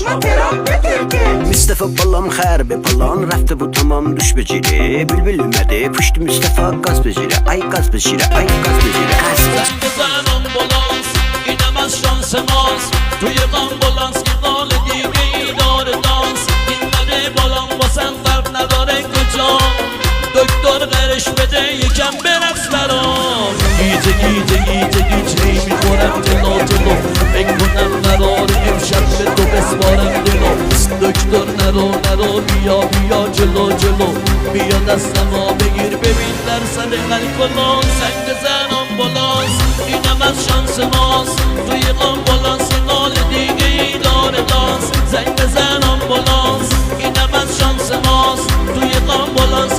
başıma Ferhat getirdi. Mustafa balam xərbi palan, rəfti bu tamam düş beceri. Bülbül ülmədi, puştu Mustafa qaz beceri. Ay qaz beceri, ay qaz beceri. Sen güzel ambulans, inemez şansımız. Duyulan ambulans, gidal دیگه دار دانس. اینقدر بالام واسم فرق نداره کجا. دکتر قرش بده یکم برقص برام. گیجه گیجه گیجه گیجه میخورم جلو جلو. بکنم قرار امشب به تو بسپارم دلو. دکتر نرو نرو بیا بیا جلو جلو. بیا دستمو بگیر ببین درصد الکلون. سنگ زن آمبولانس اینم از شانس ماست. توی آمبولانس نال دیگه ای داره دانس. زنگ زن آمبولانس اینم از شانس ماست. توی آمبولانس